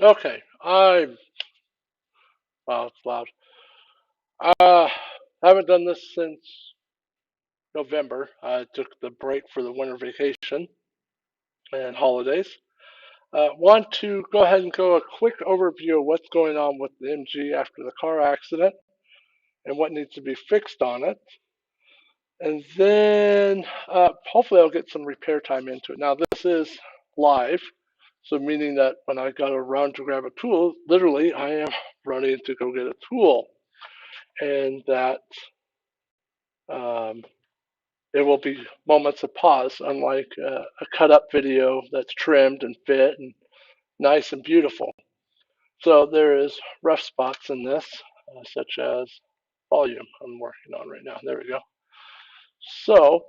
Okay, wow, it's loud. Uh, haven't done this since November. I took the break for the winter vacation and holidays. Want to go ahead and go a quick overview of what's going on with the MG after the car accident and what needs to be fixed on it. And then hopefully I'll get some repair time into it. Now, this is live, so meaning that when I got around to grab a tool, literally I am running to go get a tool. And that there will be moments of pause, unlike a cut up video that's trimmed and fit and nice and beautiful. So there is rough spots in this, such as volume I'm working on right now. There we go. So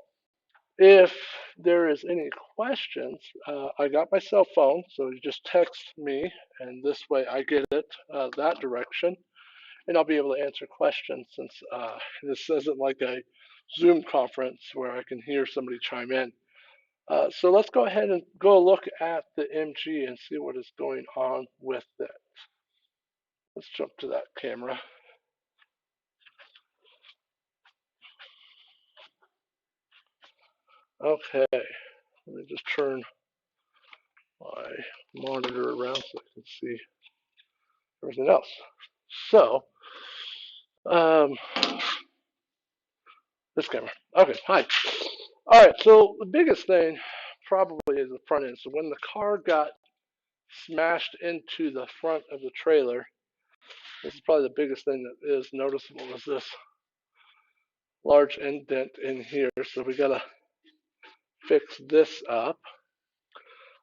if there is any questions, I got my cell phone, so you just text me, and this way I get it that direction, and I'll be able to answer questions since this isn't like a Zoom conference where I can hear somebody chime in. So let's go ahead and go look at the MG and see what is going on with it. Let's jump to that camera. Okay, let me just turn my monitor around so I can see everything else. So, this camera. Okay, hi. All right, so the biggest thing probably is the front end. So when the car got smashed into the front of the trailer, this is probably the biggest thing that is noticeable is this large indent in here. So we gotta fix this up.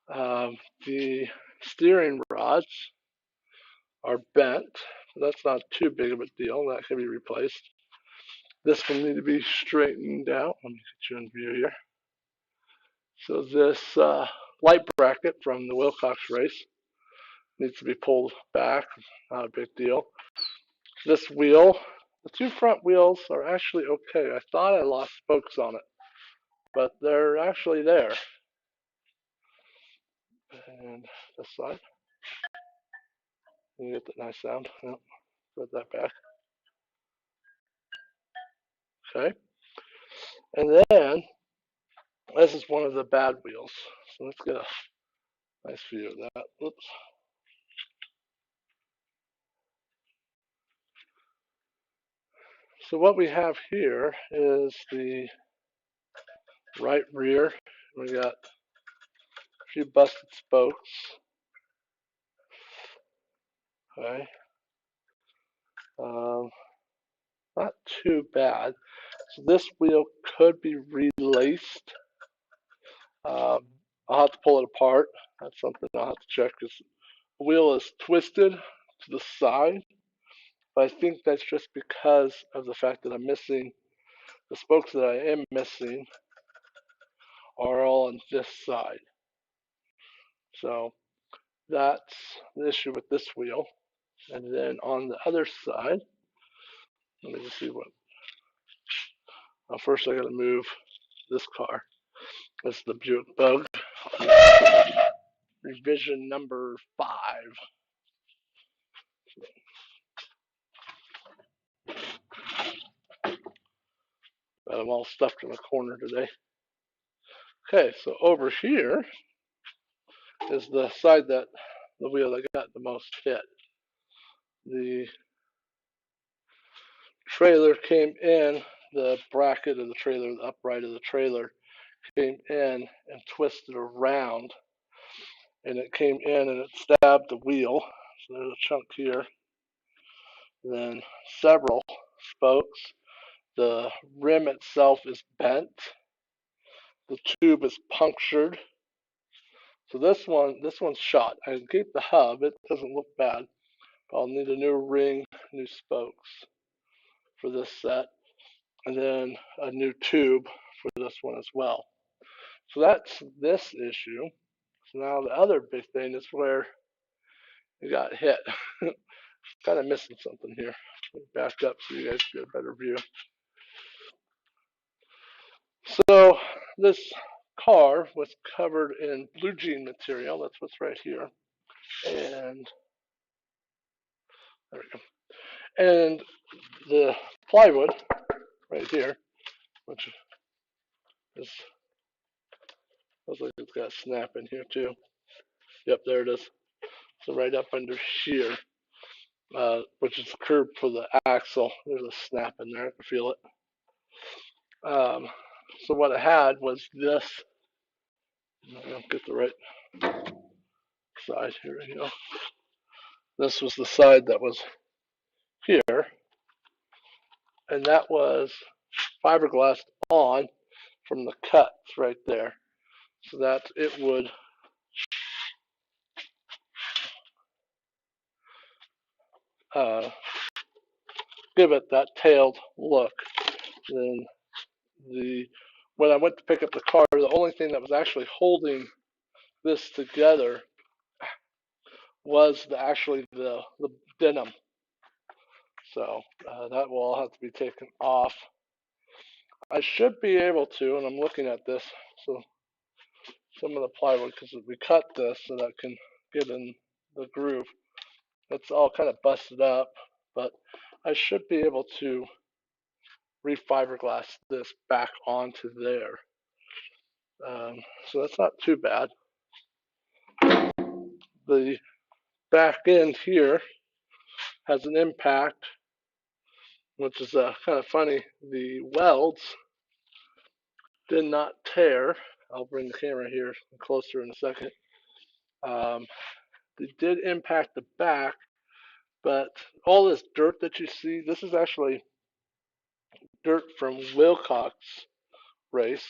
The steering rods are bent. That's not too big of a deal. That can be replaced. This will need to be straightened out. Let me get you in view here. So this light bracket from the Wilcox race needs to be pulled back. Not a big deal. This wheel, the two front wheels are actually okay. I thought I lost spokes on it, but they're actually there. And this side, you get that nice sound. Yep. Put that back. Okay. And then this is one of the bad wheels. So let's get a nice view of that. Oops. So what we have here is the right rear. We got a few busted spokes. Okay. Not too bad. So this wheel could be relaced. I'll have to pull it apart. That's something I'll have to check because the wheel is twisted to the side. But I think that's just because of the fact that I'm missing the spokes that I am missing are all on this side. So that's the issue with this wheel. And then on the other side, let me just see what. First, I got to move this car. This is the Buick Bug, revision number 5. Got them all stuffed in the corner today. Okay, so over here is the side that the wheel that got the most hit. The trailer came in, the bracket of the trailer, the upright of the trailer came in and twisted around, and it came in and it stabbed the wheel. So there's a chunk here. And then several spokes. The rim itself is bent. The tube is punctured. So this one's shot. I can keep the hub. It doesn't look bad. But I'll need a new ring, new spokes for this set, and then a new tube for this one as well. So that's this issue. So now the other big thing is where it got hit. Kind of missing something here. Back up so you guys get a better view. So this car was covered in blue jean material. That's what's right here. And There we go. And the plywood right here, which is looks like it's got a snap in here too. Yep, there it is. So right up under here, which is curved for the axle. There's a snap in there. I can feel it. So what I had was this. I don't get the right side here. You know, this was the side that was here, and that was fiberglass on from the cuts right there, so that it would uh, give it that tailed look. Then when I went to pick up the car, the only thing that was actually holding this together was actually the denim. So that will all have to be taken off. I should be able to, and I'm looking at this, so some of the plywood, because we cut this so that I can get in the groove. It's all kind of busted up, but I should be able to refiberglass this back onto there. So that's not too bad. The back end here has an impact, which is kind of funny. The welds did not tear. I'll bring the camera here closer in a second. They did impact the back, but all this dirt that you see, this is actually dirt from Wilcox's race.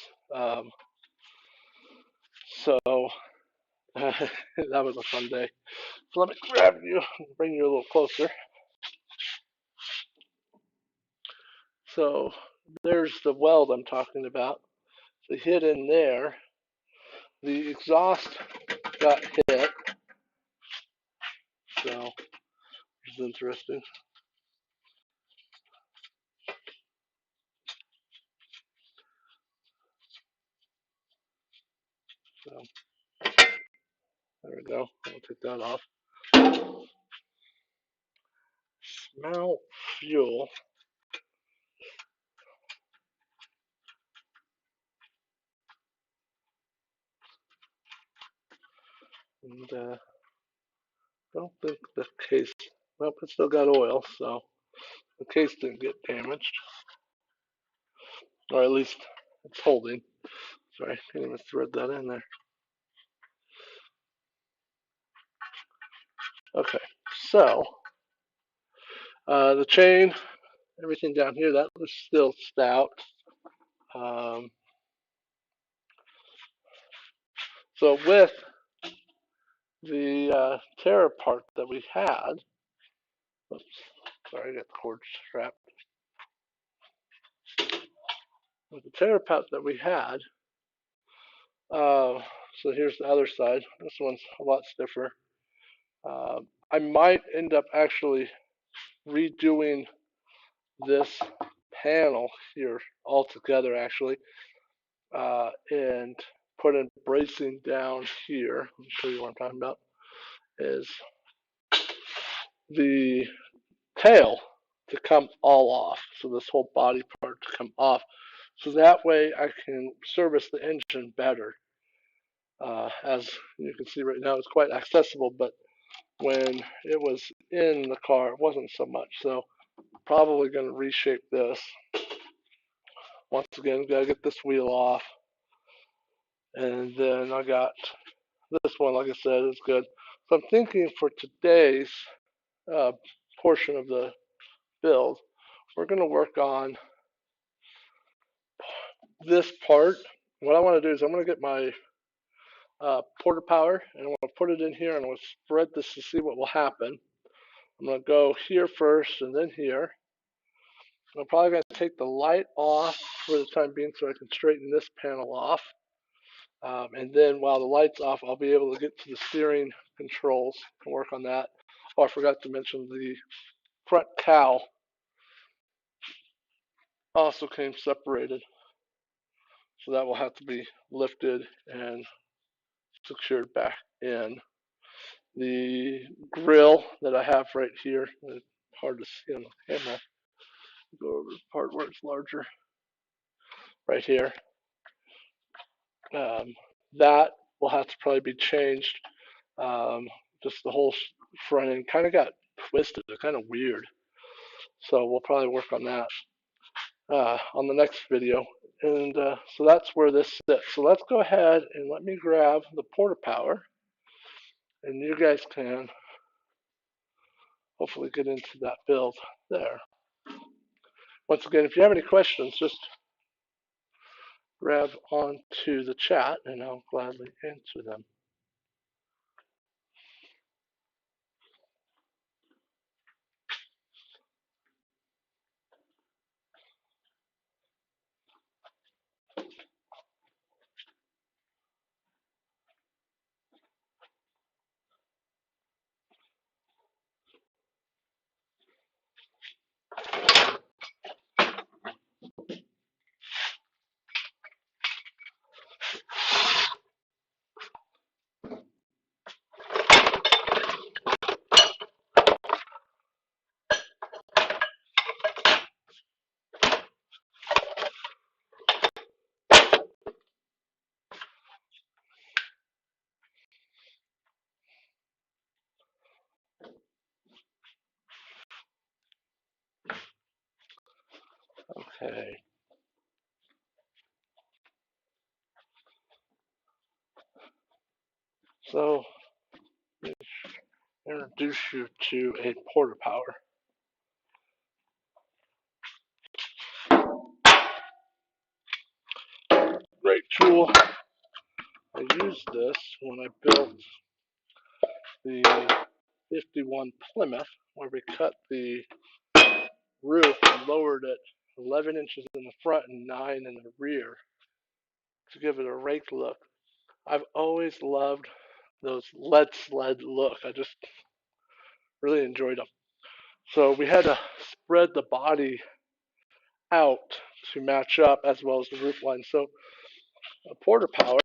So that was a fun day. So let me grab you and bring you a little closer. So there's the weld I'm talking about. So hit in there. The exhaust got hit. So it's interesting. So there we go. I'll take that off. Smell fuel. And I don't think the case, well, it still got oil, so the case didn't get damaged. Or at least it's holding. Sorry, I can't even thread that in there. Okay, so the chain, everything down here, that was still stout. So with the terror part that we had, oops, sorry, I got the cord strapped. With the terror part that we had, so here's the other side. This one's a lot stiffer. I might end up actually redoing this panel here altogether, actually, and putting bracing down here. Let me show you what I'm talking about. Is the tail to come all off, so this whole body part to come off, so that way I can service the engine better. As you can see right now, it's quite accessible, but when it was in the car, it wasn't so much. So probably going to reshape this. Once again, got to get this wheel off. And then I got this one, like I said, is good. So I'm thinking for today's portion of the build, we're going to work on this part. What I want to do is I'm going to get my porter power and I'm going to put it in here and I'm going to spread this to see what will happen. I'm going to go here first and then here. I'm probably going to take the light off for the time being so I can straighten this panel off. And then while the light's off, I'll be able to get to the steering controls and work on that. Oh, I forgot to mention the front cowl also came separated. So that will have to be lifted and secured back in. The grill that I have right here, hard to see on the camera. Go over the part where it's larger, right here. That will have to probably be changed. Just the whole front end kind of got twisted. It's kind of weird. So we'll probably work on that on the next video. And so that's where this sits. So let's go ahead and let me grab the porta power, and you guys can hopefully get into that build there. Once again, if you have any questions, just grab onto the chat and I'll gladly answer them. Okay. So, let me introduce you to a porta power. Great tool. I used this when I built the 51 Plymouth, where we cut the roof and lowered it 11 inches in the front and 9 in the rear to give it a rake look. I've always loved those lead sled look. I just really enjoyed them. So we had to spread the body out to match up as well as the roof line. So a porta power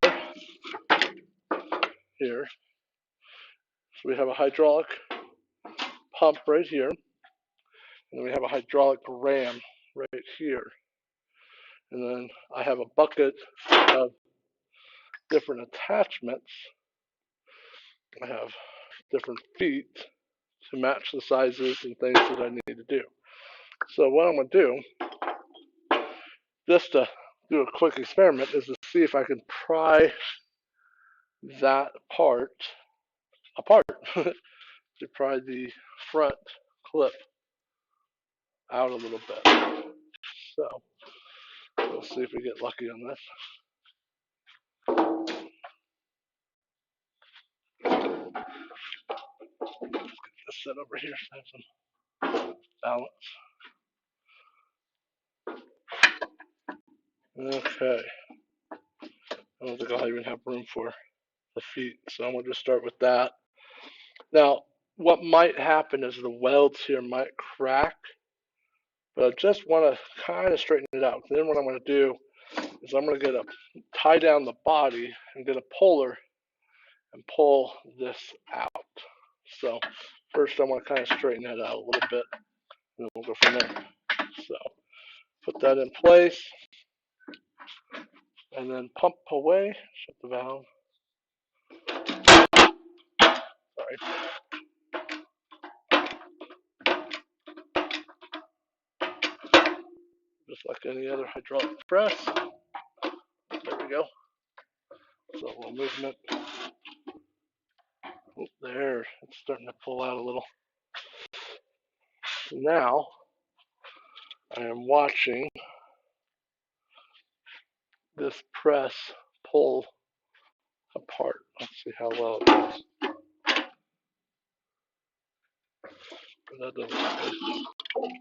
here. So we have a hydraulic pump right here, and then we have a hydraulic ram right here. And then I have a bucket of different attachments. I have different feet to match the sizes and things that I need to do. So what I'm going to do, just to do a quick experiment, is to see if I can pry that part apart. To pry the front clip out a little bit. So we'll see if we get lucky on this. Let's get this set over here so I have some balance. Okay. I don't think I'll even have room for the feet, so I'm going to just start with that. Now, what might happen is the welds here might crack, but I just want to kind of straighten it out. Then what I'm going to do is I'm going to tie down the body and get a puller and pull this out. So first I want to kind of straighten that out a little bit, and then we'll go from there. So put that in place, and then pump away. Shut the valve. Sorry. Just like any other hydraulic press. There we go. So a little movement. Oh, there, it's starting to pull out a little. So now I am watching this press pull apart. Let's see how well it goes. That doesn't look good.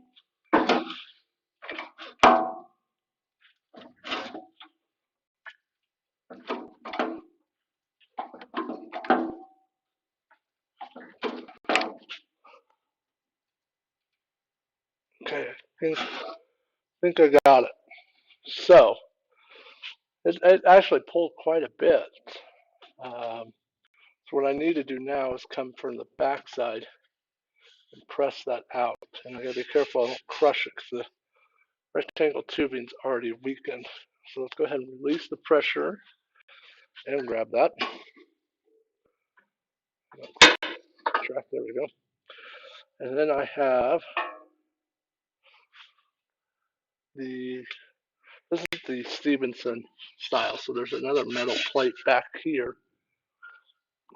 Okay, I think I got it. So it actually pulled quite a bit. So what I need to do now is come from the back side and press that out. And I gotta be careful I don't crush it because the rectangle tubing's already weakened. So let's go ahead and release the pressure and grab that. There we go. And then I have this is the Stevenson style, so there's another metal plate back here.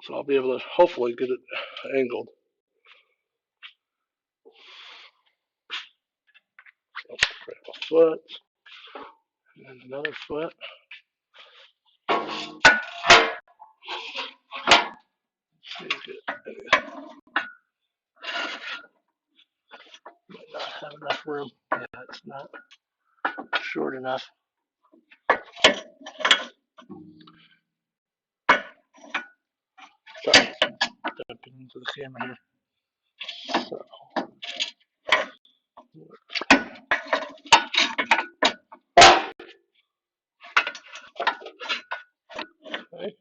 So I'll be able to hopefully get it angled. So grab a foot, and another foot. Might not have enough room. Yeah, it's not short enough. Sorry, jumping into the camera here. So, okay.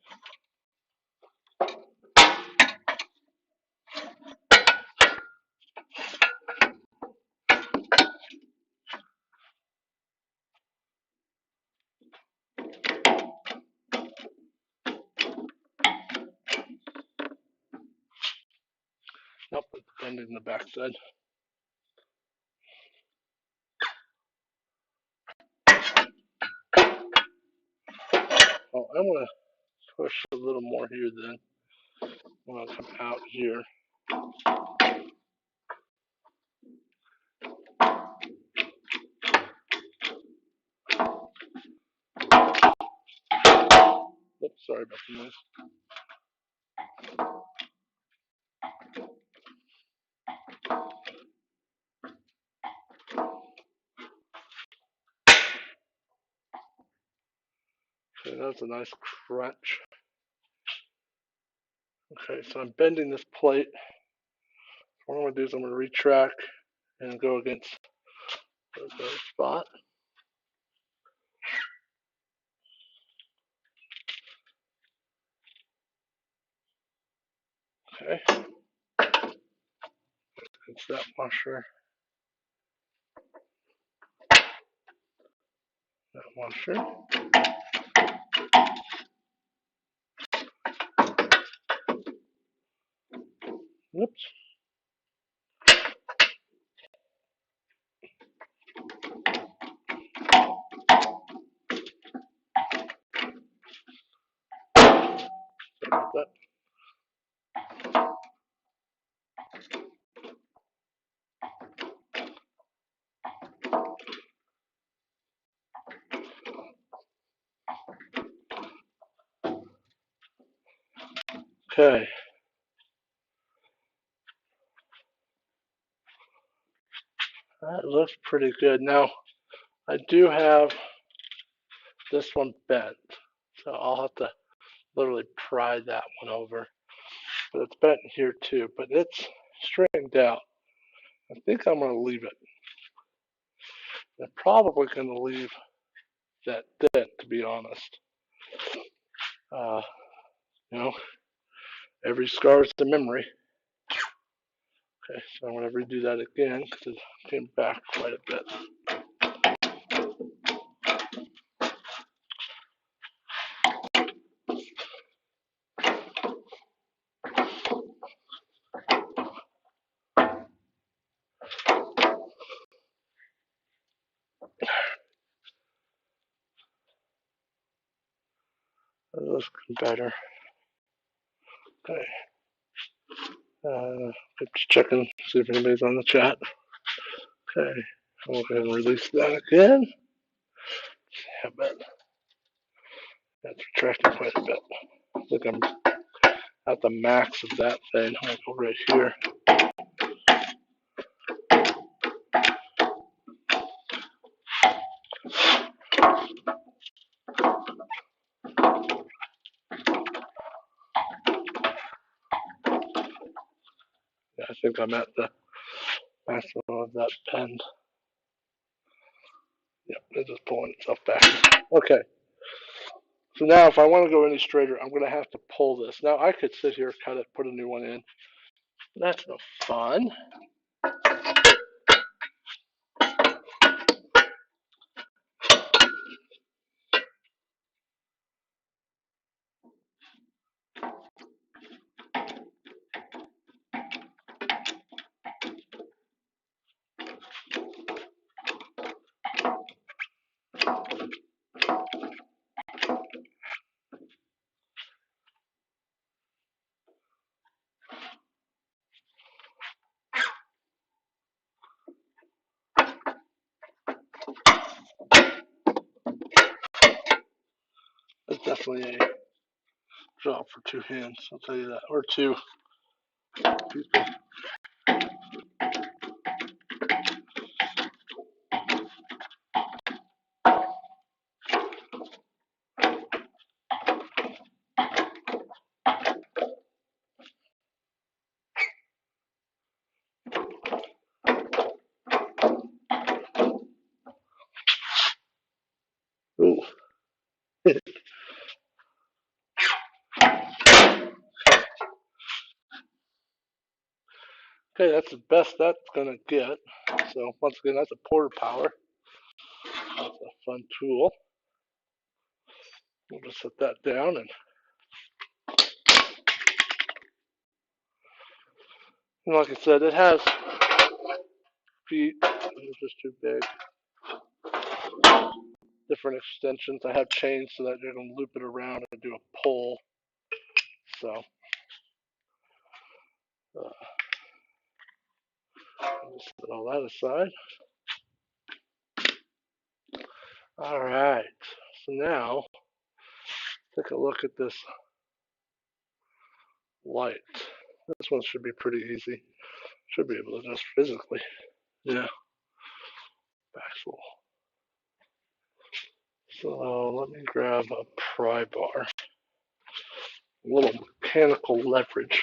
Nope, it's bending the backside. Oh, I want to push a little more here then. I want to come out here. Oops, sorry about the noise. Okay, that's a nice crunch. Okay, so I'm bending this plate. What I'm going to do is I'm going to retract and go against the spot. Okay. It's that washer. That washer. Oops. Sorry about that. Okay. That looks pretty good. Now, I do have this one bent, so I'll have to literally pry that one over. But it's bent here too, but it's straightened out. I think I'm going to leave it. I'm probably going to leave that dent, to be honest. You know, every scar is a memory. Okay, so I'm going to redo that again because it came back quite a bit. That looks better. Okay. Just checking, see if anybody's on the chat. Okay, I'll go ahead and release that again. Yeah, but that's retracting quite a bit. I think I'm at the max of that thing. I'll go right here. Yeah, I think I'm at the maximum of that bend. Yep, it's just pulling itself back. Okay. So now if I want to go any straighter, I'm going to have to pull this. Now I could sit here, cut it, put a new one in. That's no fun. definitely a job for two hands, I'll tell you that, or two people. Ooh. Okay, that's the best that's gonna get. So once again, that's a porter power. That's a fun tool. We'll just set that down, and like I said, it has feet. It's just too big. Different extensions. I have chains so that you can loop it around and do a pull. So just put all that aside. All right. So now take a look at this light. This one should be pretty easy. Should be able to just physically. Yeah. Backful. So let me grab a pry bar. A little mechanical leverage.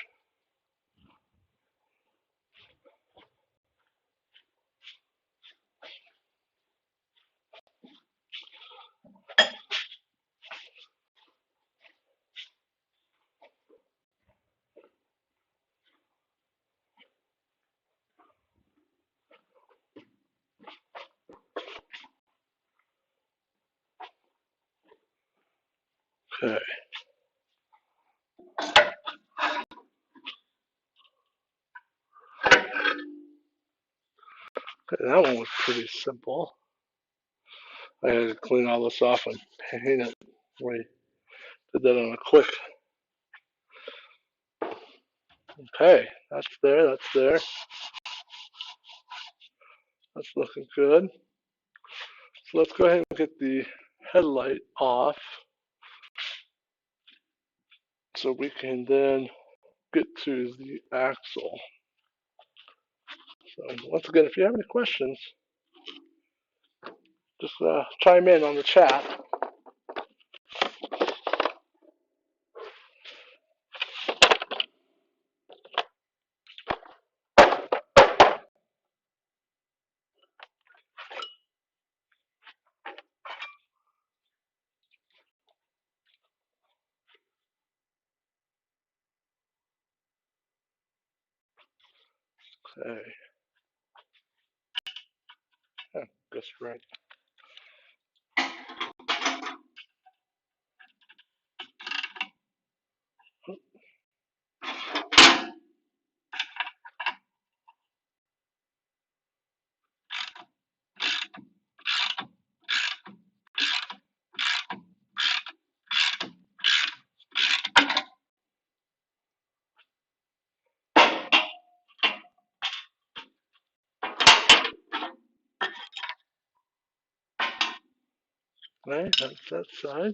Okay. Okay, that one was pretty simple. I had to clean all this off and paint it. We did that on a quick. Okay, that's there, that's there. That's looking good. So let's go ahead and get the headlight off so we can then get to the axle. So once again, if you have any questions, just chime in on the chat. Okay. Yeah, guess right. Okay, that's that side.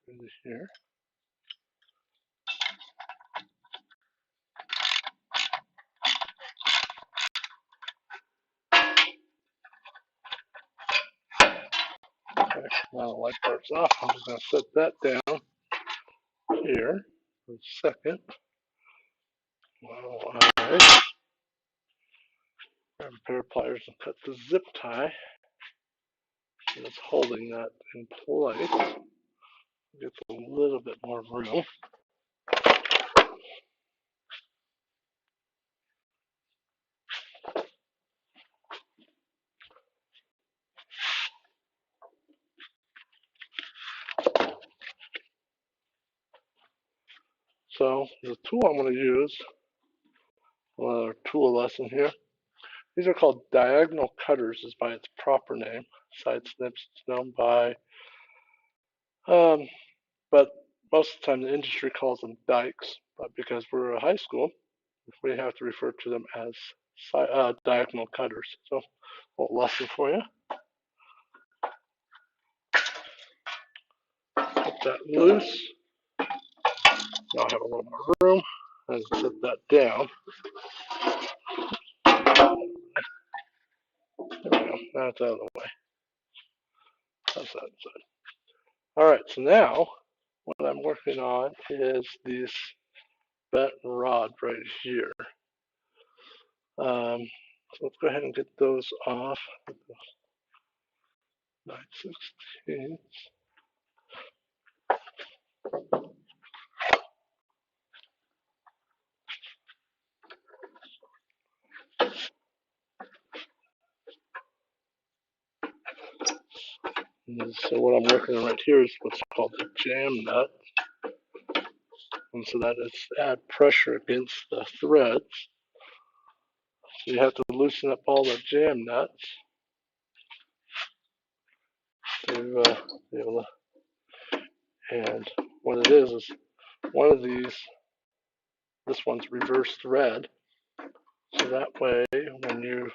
Into here. Okay, now the light part's off. I'm just going to set that down here for a second. Alright. Grab a pair of pliers and cut the zip tie. And it's holding that in place. Gets a little bit more room. So the tool I'm going to use, another tool lesson here. These are called diagonal cutters, is by its proper name. Side snips is known by, but most of the time the industry calls them dikes. But because we're a high school, we have to refer to them as diagonal cutters. So, a little lesson for you. that loose. Now I have a little more room. And set that down. There we go. Now it's out of the way. That's that side. All right, so now what I'm working on is this bent rod right here. So let's go ahead and get those off. 9/16. So what I'm working on right here is what's called the jam nut. And so that is to add pressure against the threads. So you have to loosen up all the jam nuts to be able to, and what it is one of these, this one's reverse thread. So that way when you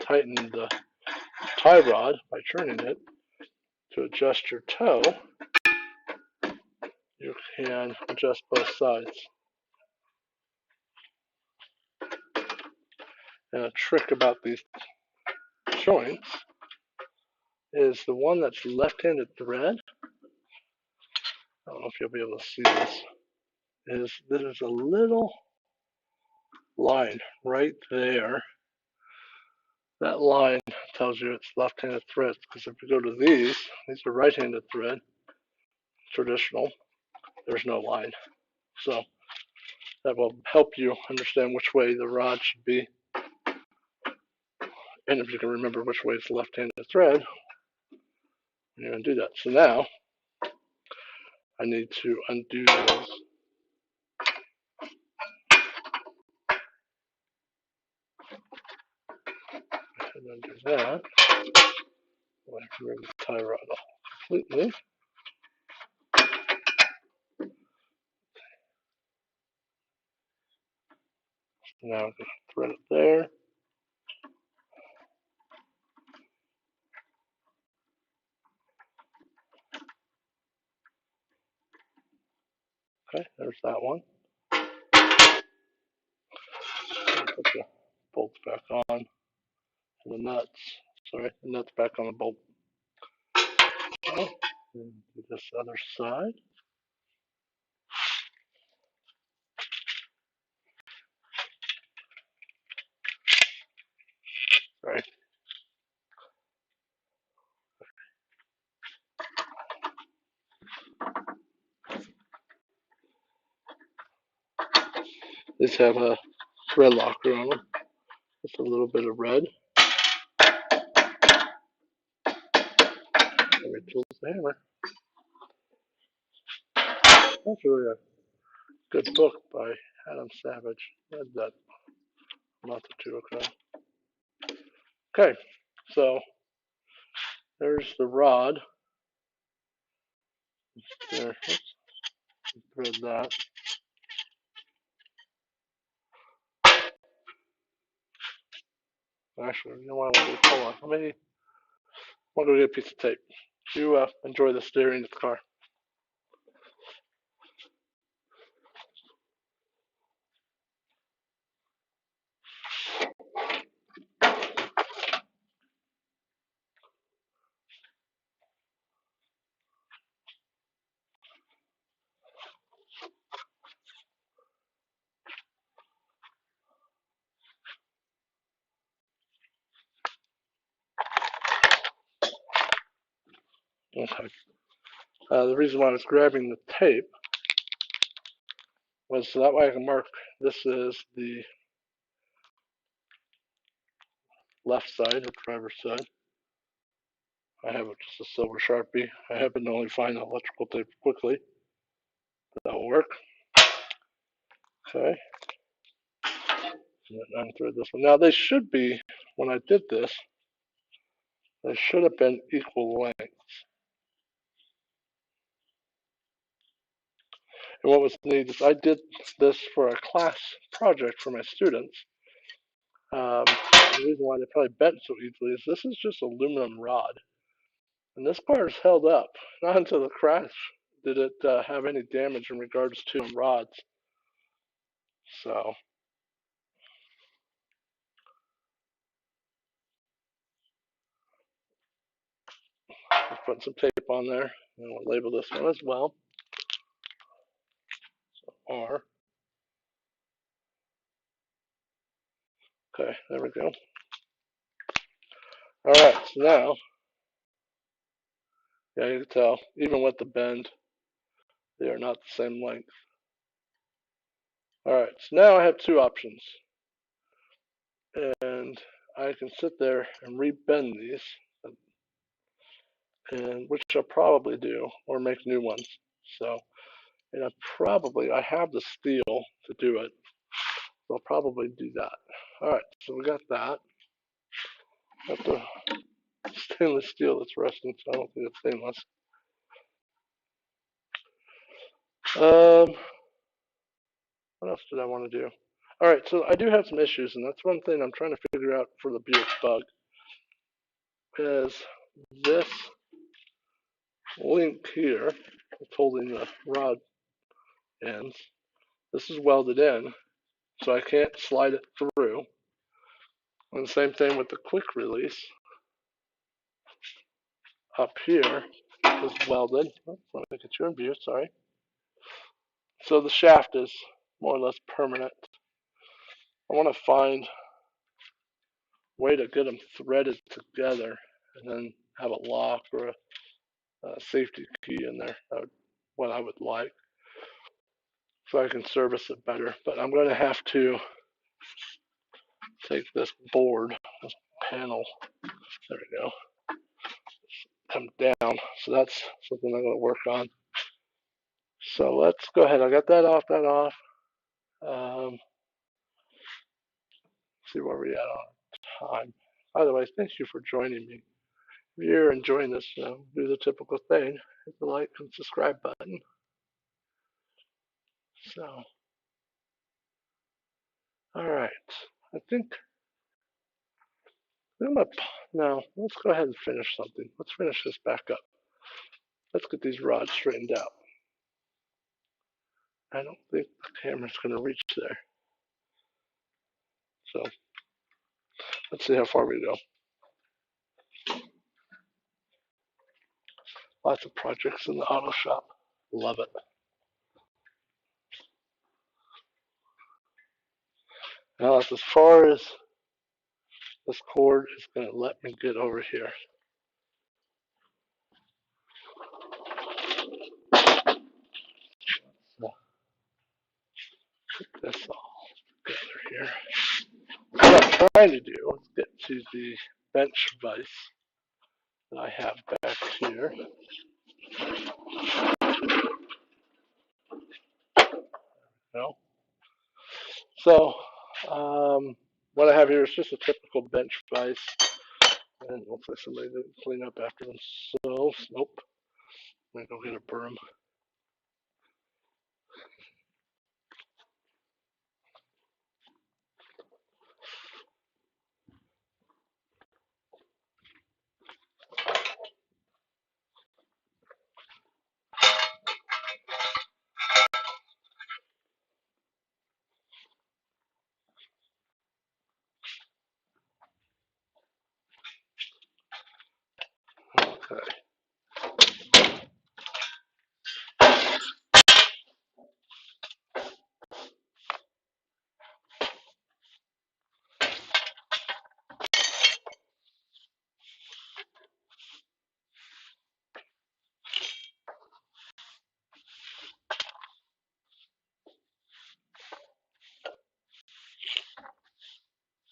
tighten the tie rod by turning it to adjust your toe, you can adjust both sides. And a trick about these joints is the one that's left-handed thread. I don't know if you'll be able to see this. There's a little line right there. That line tells you it's left-handed threads, because if you go to these are right-handed thread, traditional. There's no line. So that will help you understand which way the rod should be. And if you can remember which way is the left-handed thread, you're going to do that. So now I need to undo those. And undo that. I'll remove the tie rod off completely. Now I'm going to thread it there. Okay, there's that one. Put the bolts back on. And the nuts. Sorry, the nuts back on the bolt. Okay. And do this other side. Sorry. These have a thread locker on them. Just a little bit of red. Rachel's hammer. That's really a good book by Adam Savage. I read that a month or two ago. Okay, so there's the rod. There. Oops. Thread that. Actually, you know what I want to do? Hold on. I'm going to go get a piece of tape. You enjoy the steering of the car. Okay. The reason why I was grabbing the tape was so that way I can mark this is the left side, or driver's side. I have just a silver Sharpie. I happen to only find the electrical tape quickly, but that will work. Okay. And unthread this one. Now they should be, when I did this, they should have been equal lengths. And what was neat is I did this for a class project for my students. The reason why they probably bent so easily is this is just aluminum rod. And this part is held up, not until the crash did it have any damage in regards to rods. So I'll put some tape on there, and we'll label this one as well. So R. Okay, there we go. All right, so now, yeah, you can tell, even with the bend, they are not the same length. All right, so now I have two options. And I can sit there and rebend these, and which I'll probably do, or make new ones. So, and I have the steel to do it. So I'll probably do that. All right, so we got that. Got the stainless steel that's rusting, so I don't think it's stainless. What else did I want to do? All right, so I do have some issues, and that's one thing I'm trying to figure out for the Buick Bug. Is this link here, it's holding the rod ends. This is welded in, so I can't slide it through. And the same thing with the quick release. Up here is welded. Oh, let me get you in view, sorry. So the shaft is more or less permanent. I want to find a way to get them threaded together and then have a lock or a safety key in there. That would, what I would like, so I can service it better. But I'm going to have to take this board, this panel, there we go, come down. So that's something I'm going to work on. So let's go ahead. I got that off. See where we're at on time. By the way, thank you for joining me. If you're enjoying this, do the typical thing. Hit the like and subscribe button. So, all right. I think now let's go ahead and finish something. Let's finish this back up. Let's get these rods straightened out. I don't think the camera's going to reach there. So let's see how far we go. Lots of projects in the auto shop. Love it. Now that's as far as this cord is going to let me get over here. So put this all together here. What I'm trying to do is get to the bench vise that I have back here. No. So what I have here is just a typical bench vise, and it looks like somebody didn't clean up after themselves. Nope. I'm gonna go get a broom. Okay.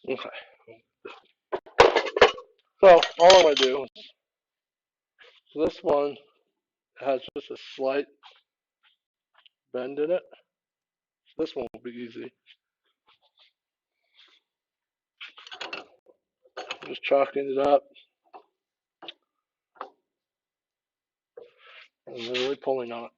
Okay. So all I'm gonna do is this one has just a slight bend in it. This one will be easy. Just chalking it up and really pulling on it.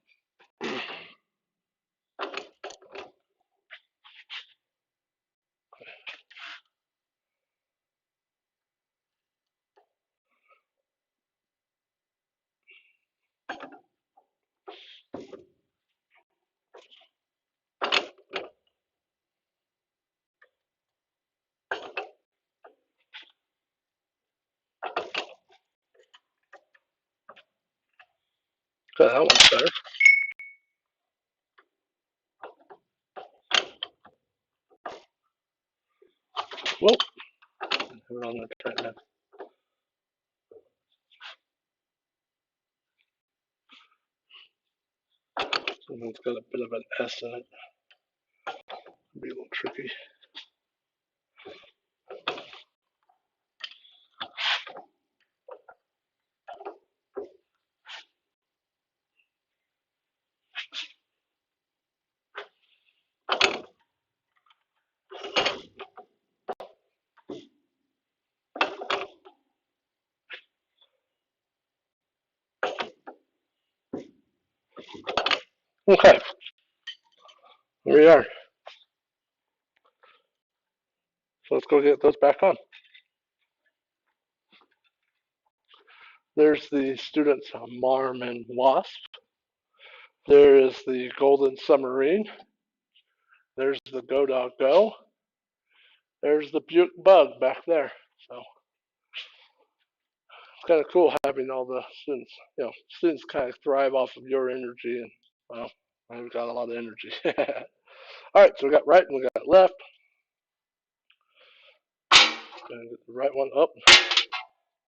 Okay, that one's better. Whoa. Have it on the tight. It's got a bit of an S in it. It'll be a little tricky. Okay, here we are. So let's go get those back on. There's the Student's Marm and Wasp. There is the Golden Submarine. There's the Go Dog Go. There's the Buick Bug back there. So it's kind of cool having all the students. Students kind of thrive off of your energy, and well, I've got a lot of energy. All right, so we got right and we got left. Gonna get the right one up.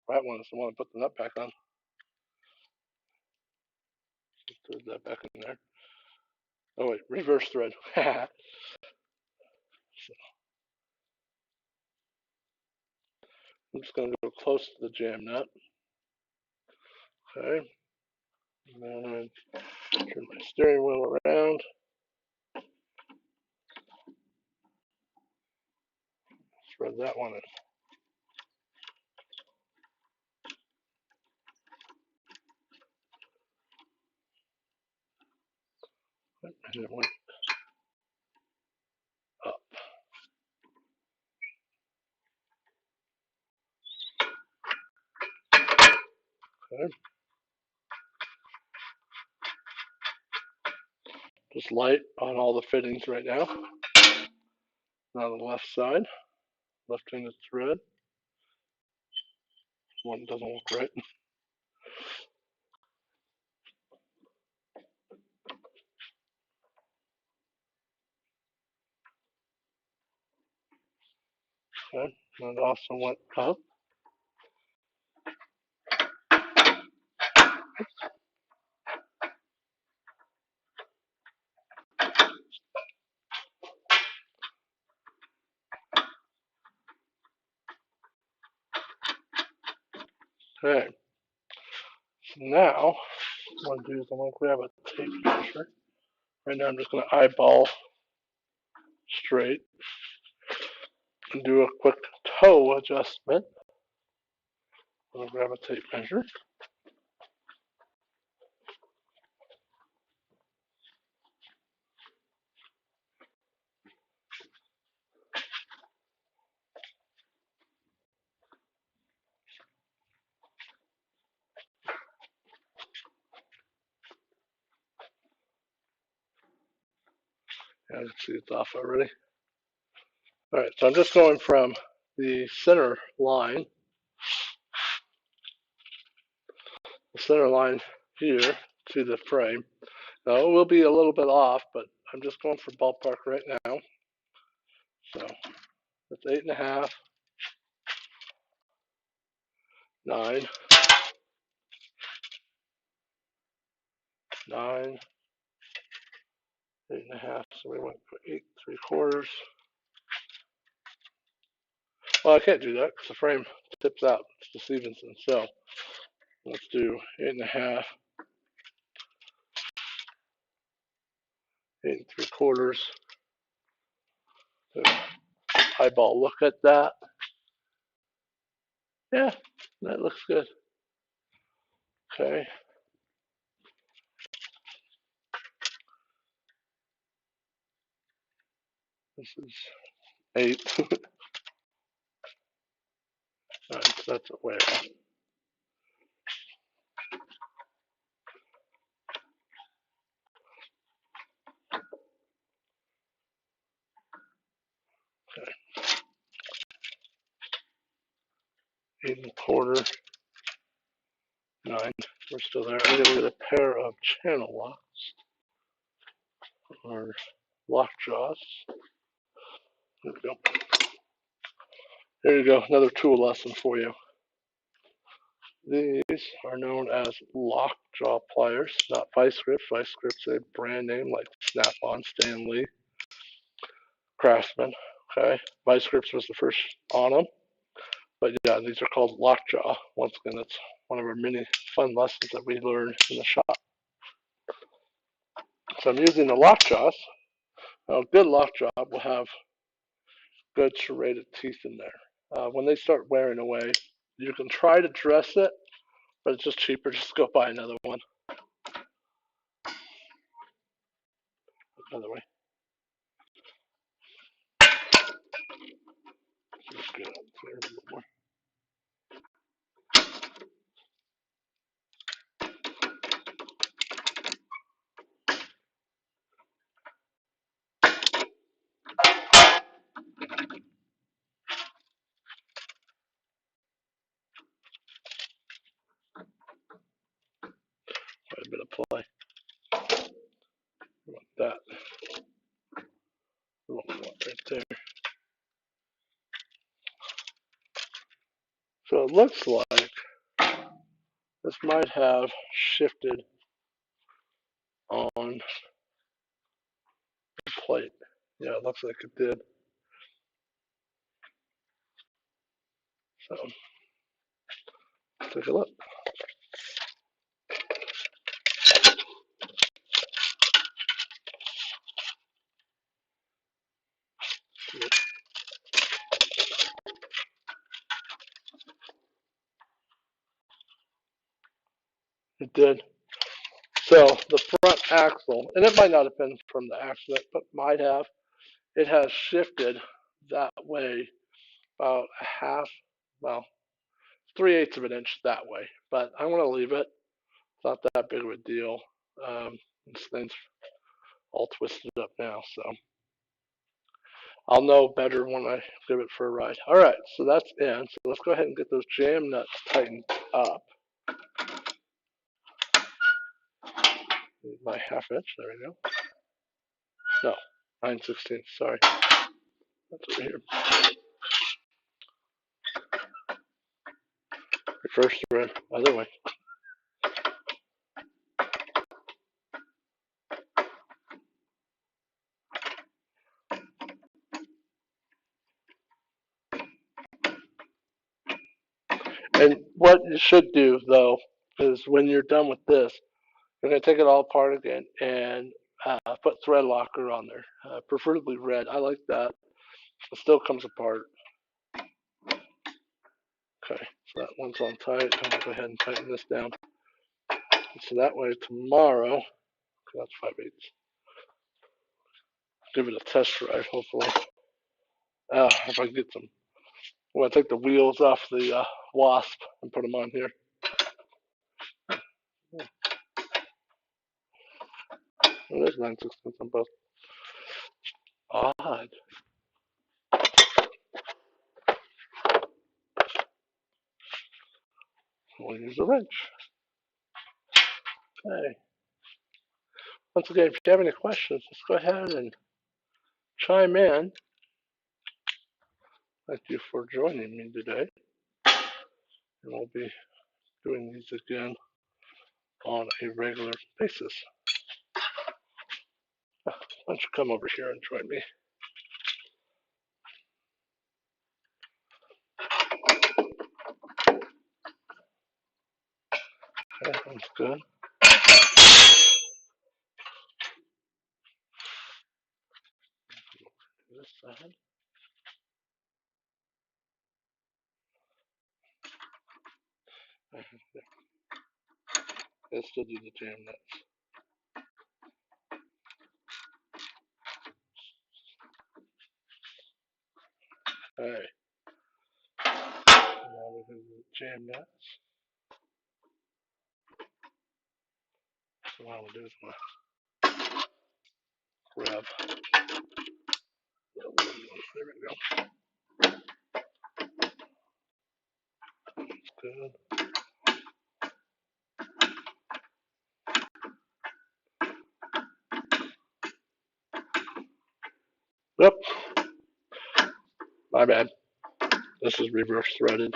Right one is the one to put the nut back on. Put that back in there. Oh wait, reverse thread. So, I'm just gonna go close to the jam nut. Okay. And then turn my steering wheel around. Thread that one in. And it went up. Okay. Just light on all the fittings right now. Now the left side. Lifting the thread. One doesn't look right. Okay. And it also went up. Okay. So now what I'm going to do is I'm going to grab a tape measure. Right now I'm just going to eyeball straight and do a quick toe adjustment. I'm going to grab a tape measure. Yeah, you can see it's off already. All right, so I'm just going from the center line here to the frame. Now it will be a little bit off, but I'm just going for ballpark right now. So that's 8.5, 9, 9, 8.5. So we went for 8 3/4. Well, I can't do that because the frame tips out. It's the Stevenson. So let's do 8.5, 8 3/4. So eyeball look at that. Yeah, that looks good. Okay. This is 8. All right, so that's way off. Okay. 8 1/4, 9. We're still there. I'm gonna get a pair of channel locks or lock jaws. There we go. There you go. Another tool lesson for you. These are known as lockjaw pliers, not vice grips. Vice grips a brand name like Snap-on, Stanley, Craftsman. Okay, vice grips was the first on them, but yeah, these are called lockjaw. Once again, it's one of our many fun lessons that we learn in the shop. So I'm using the lockjaws. Now, a good lockjaw will have good serrated teeth in there. When they start wearing away, you can try to dress it, but it's just cheaper just to go buy another one. Another way. Just get up there a little more. Quite a bit of play. Like that. A little more right there. So it looks like this might have shifted on the plate. Yeah, it looks like it did. So let's take a look. It did. So the front axle, and it might not have been from the accident, but might have, it has shifted that way about a half, well, 3/8 of an inch that way. But I'm going to leave it. It's not that big of a deal. This thing's all twisted up now, so I'll know better when I give it for a ride. All right, so that's in. So let's go ahead and get those jam nuts tightened up. My 1/2 inch, there we go. No, 9/16, sorry. That's over here. Reverse thread, other way. And what you should do, though, is when you're done with this, you're going to take it all apart again and put thread locker on there, preferably red. I like that. It still comes apart. Okay, so that one's on tight. I'm going to go ahead and tighten this down. So that way tomorrow, that's 5/8. Give it a test ride, hopefully. If I can get some, I'm going to take the wheels off the Wasp and put them on here. Well, there's 9/16 on both. Odd. We'll use a wrench. Okay. Once again, if you have any questions, just go ahead and chime in. Thank you for joining me today. And we'll be doing these again on a regular basis. Why don't you come over here and join me? Okay, that's good. This side. Let's still do the jam nuts. Okay. Now we do the jam nuts. So what I'm going to do is I'm going to grab. There we go. That's good. Yep, my bad. This is reverse threaded.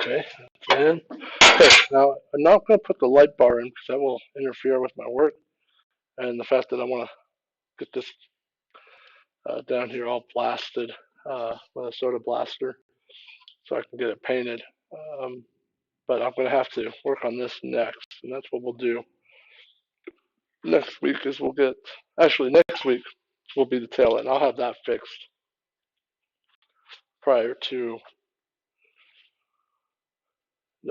Okay, that's in. Okay, now I'm not going to put the light bar in because that will interfere with my work and the fact that I want to get this down here all blasted with a soda blaster so I can get it painted. Um, but I'm going to have to work on this next, and that's what we'll do next week. Is we'll get actually next week will be the tail end. I'll have that fixed prior to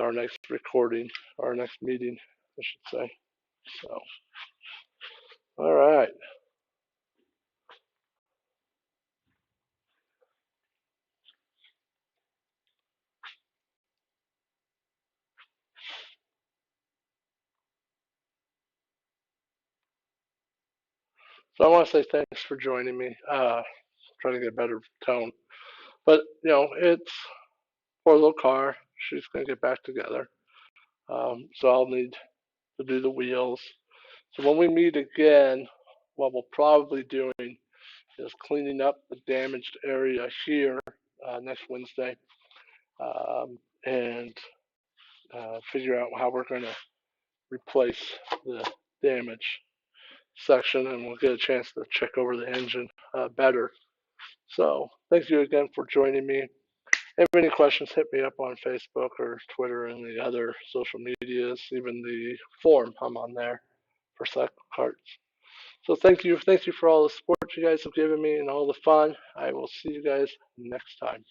our next recording, our next meeting, I should say. So, all right. So I want to say thanks for joining me. Trying to get a better tone, but it's poor little car. She's gonna get back together. So I'll need to do the wheels. So when we meet again, what we'll probably be doing is cleaning up the damaged area here next Wednesday, and figure out how we're going to replace the damage section, and we'll get a chance to check over the engine better. So thank you again for joining me. If you have any questions, hit me up on Facebook or Twitter and the other social medias, even the forum. I'm on there for CycleKart. So thank you for all the support you guys have given me and all the fun. I will see you guys next time.